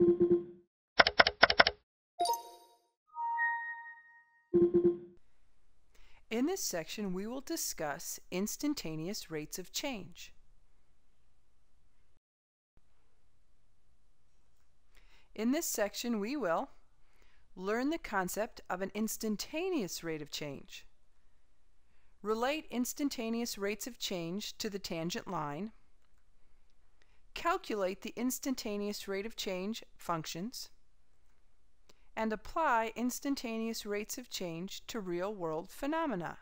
In this section, we will discuss instantaneous rates of change. In this section, we will learn the concept of an instantaneous rate of change, relate instantaneous rates of change to the tangent line, calculate the instantaneous rate of change functions, and apply instantaneous rates of change to real-world phenomena.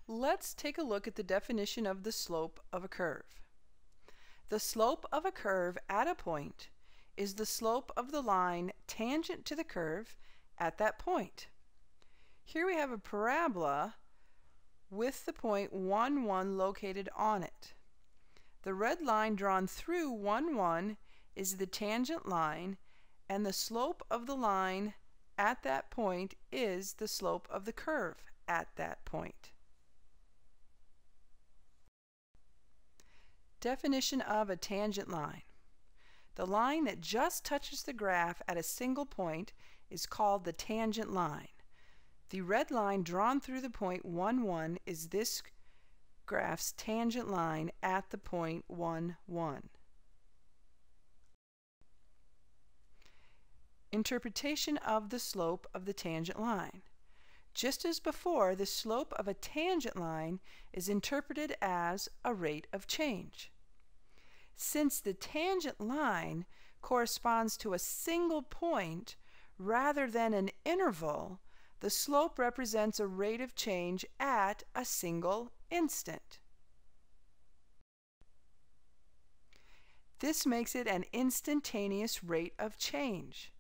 Let's take a look at the definition of the slope of a curve. The slope of a curve at a point is the slope of the line tangent to the curve at that point. Here we have a parabola with the point 1, 1 located on it. The red line drawn through 1, 1 is the tangent line, and the slope of the line at that point is the slope of the curve at that point. Definition of a tangent line. The line that just touches the graph at a single point is called the tangent line. The red line drawn through the point 1, 1 is this graph's tangent line at the point 1, 1. Interpretation of the slope of the tangent line. Just as before, the slope of a tangent line is interpreted as a rate of change. Since the tangent line corresponds to a single point rather than an interval, the slope represents a rate of change at a single instant. This makes it an instantaneous rate of change.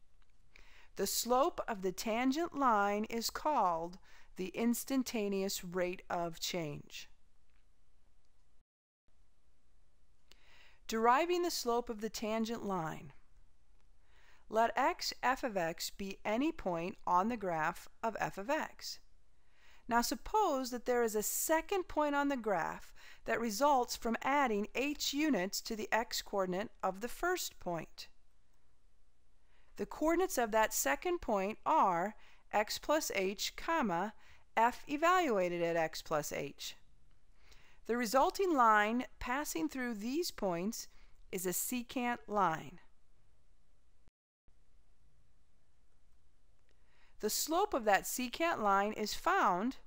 The slope of the tangent line is called the instantaneous rate of change. Deriving the slope of the tangent line. Let x f of x be any point on the graph of f of x. Now suppose that there is a second point on the graph that results from adding h units to the x-coordinate of the first point. The coordinates of that second point are x plus h, comma, f evaluated at x plus h. The resulting line passing through these points is a secant line. The slope of that secant line is found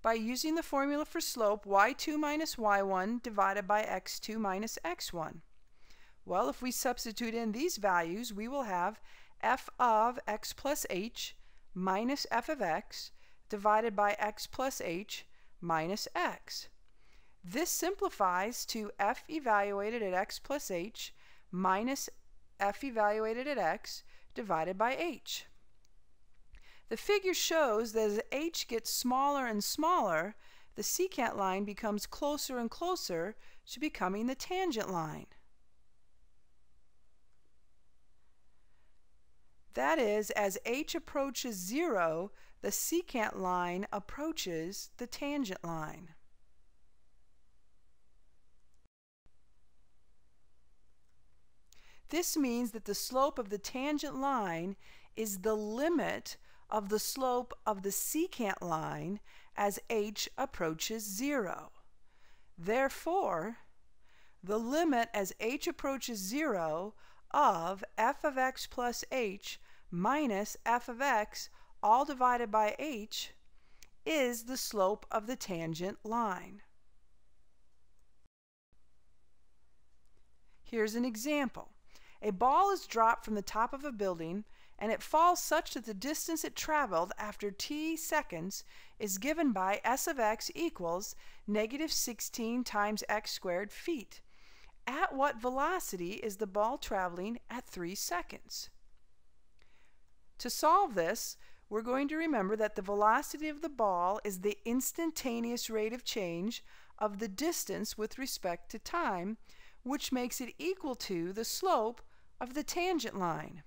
by using the formula for slope y2 minus y1 divided by x2 minus x1. Well, if we substitute in these values, we will have f of x plus h minus f of x divided by x plus h minus x. This simplifies to f evaluated at x plus h minus f evaluated at x divided by h. The figure shows that as h gets smaller and smaller, the secant line becomes closer and closer to becoming the tangent line. That is, as h approaches 0, the secant line approaches the tangent line. This means that the slope of the tangent line is the limit of the slope of the secant line as h approaches 0. Therefore, the limit as h approaches 0 of f of x plus h minus f of x all divided by h is the slope of the tangent line. Here's an example. A ball is dropped from the top of a building and it falls such that the distance it traveled after t seconds is given by s of x equals negative 16 times x squared feet. At what velocity is the ball traveling at 3 seconds? To solve this, we're going to remember that the velocity of the ball is the instantaneous rate of change of the distance with respect to time, which makes it equal to the slope of the tangent line.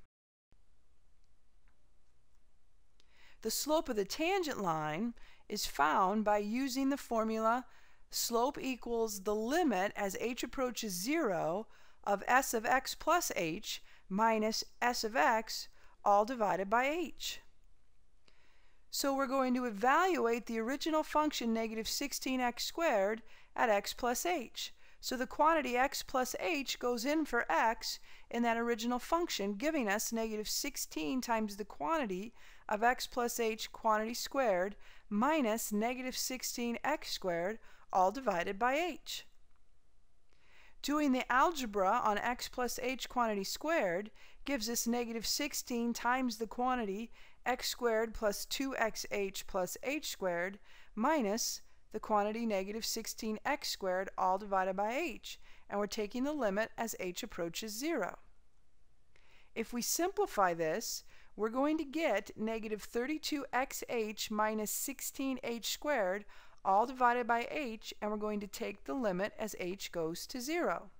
The slope of the tangent line is found by using the formula slope equals the limit as h approaches 0 of s of x plus h minus s of x all divided by h. So we're going to evaluate the original function negative 16x squared at x plus h. So the quantity x plus h goes in for x in that original function, giving us negative 16 times the quantity of x plus h quantity squared minus negative 16x squared all divided by h. Doing the algebra on x plus h quantity squared gives us negative 16 times the quantity x squared plus 2xh plus h squared minus the quantity negative 16x squared all divided by h, and we're taking the limit as h approaches 0. If we simplify this, we're going to get negative 32xh minus 16h squared all divided by h, and we're going to take the limit as h goes to 0.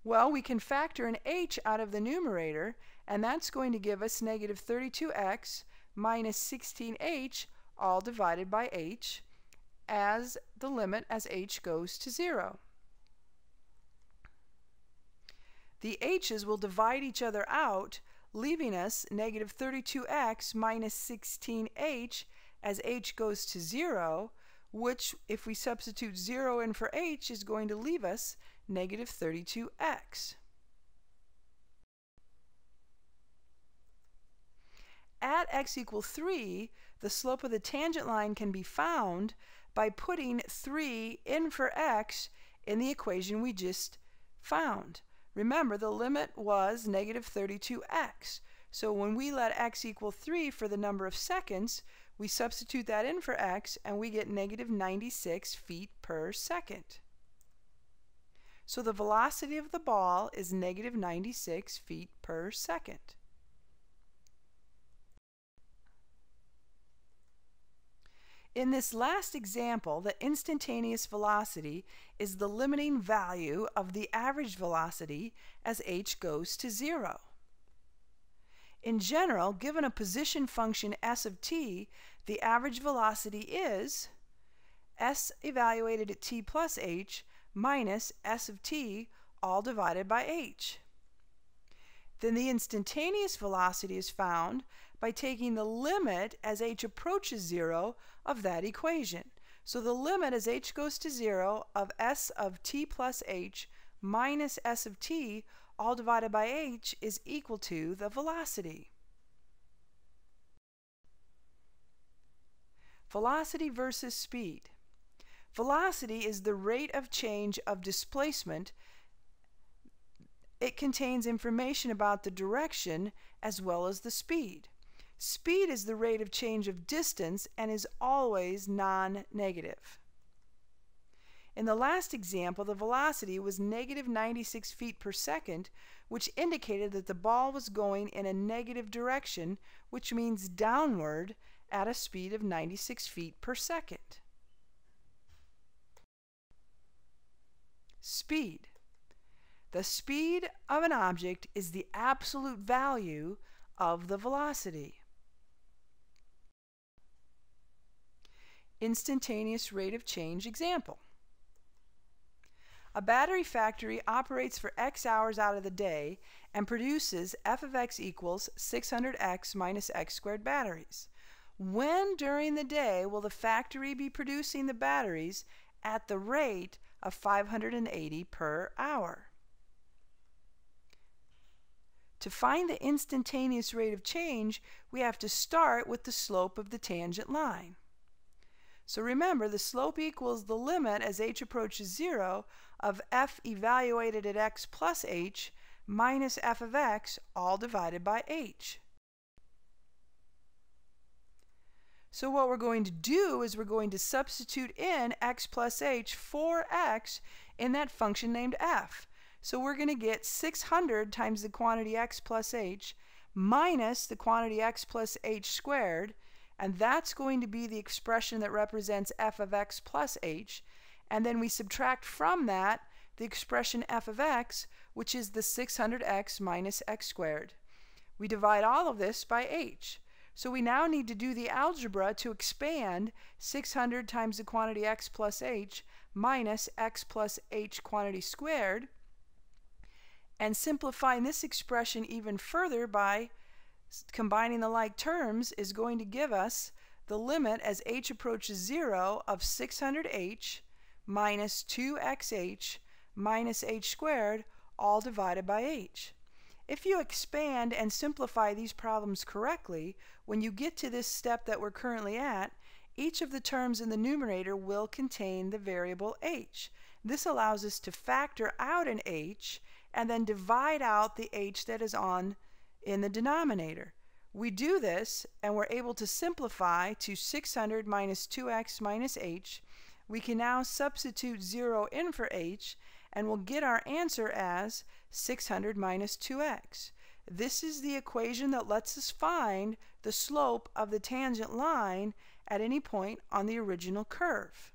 Well, we can factor an h out of the numerator, and that's going to give us negative 32x minus 16h all divided by h as the limit as h goes to 0. The h's will divide each other out, leaving us negative 32x minus 16h as h goes to 0, which, if we substitute 0 in for h, is going to leave us negative 32x. At x equals 3, the slope of the tangent line can be found by putting 3 in for x in the equation we just found. Remember, the limit was negative 32x. So when we let x equal 3 for the number of seconds, we substitute that in for x, and we get negative 96 feet per second. So the velocity of the ball is negative 96 feet per second. In this last example, the instantaneous velocity is the limiting value of the average velocity as h goes to 0. In general, given a position function s of t, the average velocity is s evaluated at t plus h minus s of t all divided by h. Then the instantaneous velocity is found by taking the limit as h approaches 0 of that equation. So the limit as h goes to 0 of s of t plus h minus s of t all divided by h is equal to the velocity. Velocity versus speed. Velocity is the rate of change of displacement. It contains information about the direction as well as the speed. Speed is the rate of change of distance and is always non-negative. In the last example, the velocity was negative 96 feet per second, which indicated that the ball was going in a negative direction, which means downward at a speed of 96 feet per second. Speed. The speed of an object is the absolute value of the velocity. Instantaneous rate of change example. A battery factory operates for x hours out of the day and produces f of x equals 600x minus x squared batteries. When during the day will the factory be producing the batteries at the rate of 580 per hour? To find the instantaneous rate of change, we have to start with the slope of the tangent line. So remember, the slope equals the limit as h approaches 0 of f evaluated at x plus h minus f of x all divided by h. So what we're going to do is we're going to substitute in x plus h for x in that function named f. So we're going to get 600 times the quantity x plus h minus the quantity x plus h squared, and that's going to be the expression that represents f of x plus h, and then we subtract from that the expression f of x, which is the 600x minus x squared. We divide all of this by h. So we now need to do the algebra to expand 600 times the quantity x plus h minus x plus h quantity squared, and simplifying this expression even further by combining the like terms is going to give us the limit as h approaches 0 of 600h minus 2xh minus h squared, all divided by h. If you expand and simplify these problems correctly, when you get to this step that we're currently at, each of the terms in the numerator will contain the variable h. This allows us to factor out an h and then divide out the h that is in the denominator. We do this and we're able to simplify to 600 minus 2x minus h. We can now substitute 0 in for h and we'll get our answer as 600 minus 2x. This is the equation that lets us find the slope of the tangent line at any point on the original curve.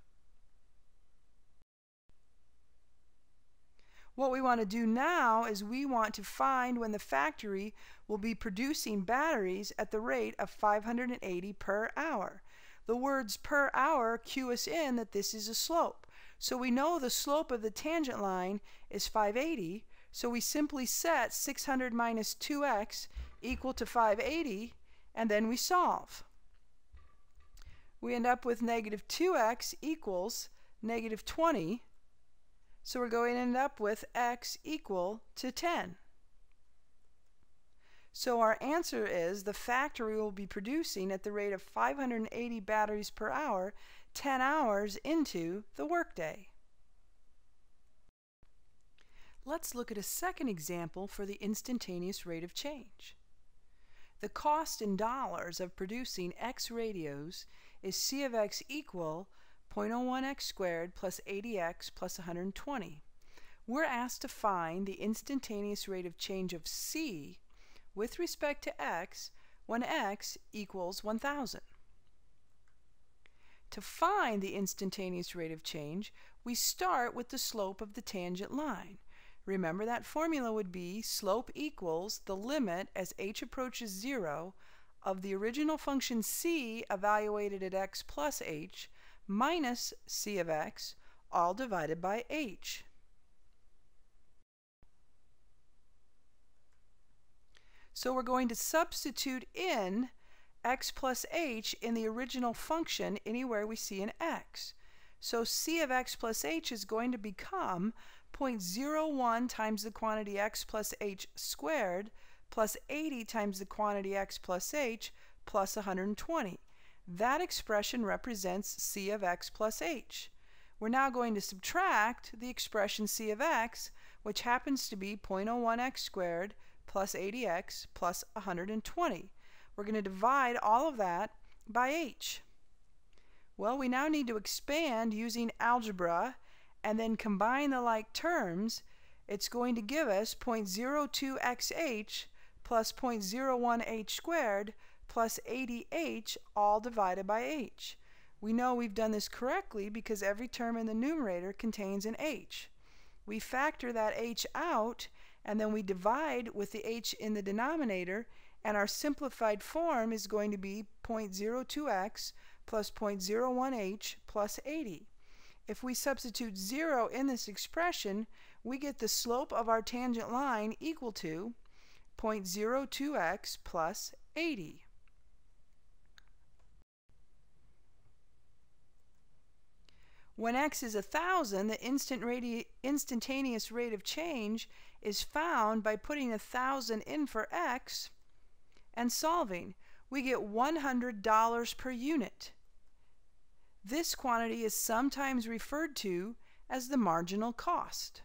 What we want to do now is we want to find when the factory will be producing batteries at the rate of 580 per hour. The words per hour cue us in that this is a slope. So we know the slope of the tangent line is 580, so we simply set 600 minus 2x equal to 580, and then we solve. We end up with negative 2x equals negative 20, so we're going to end up with x equal to 10. So our answer is the factory will be producing at the rate of 580 batteries per hour 10 hours into the workday. Let's look at a second example for the instantaneous rate of change. The cost in dollars of producing x radios is C of x equal 0.01x squared plus 80x plus 120. We're asked to find the instantaneous rate of change of C with respect to x when x equals 1,000. To find the instantaneous rate of change, we start with the slope of the tangent line. Remember that formula would be slope equals the limit as h approaches 0 of the original function c evaluated at x plus h minus c of x, all divided by h. So we're going to substitute in x plus h in the original function anywhere we see an x. So c of x plus h is going to become 0.01 times the quantity x plus h squared plus 80 times the quantity x plus h plus 120. That expression represents c of x plus h. We're now going to subtract the expression c of x, which happens to be 0.01x squared plus 80x plus 120. We're going to divide all of that by h. Well, we now need to expand using algebra and then combine the like terms. It's going to give us 0.02xh plus 0.01h squared plus 80h, all divided by h. We know we've done this correctly because every term in the numerator contains an h. We factor that h out and then we divide with the h in the denominator, and our simplified form is going to be 0.02x plus 0.01h plus 80. If we substitute 0 in this expression, we get the slope of our tangent line equal to 0.02x plus 80. When x is 1,000, the instantaneous rate of change is found by putting 1,000 in for x and solving. We get $100 per unit. This quantity is sometimes referred to as the marginal cost.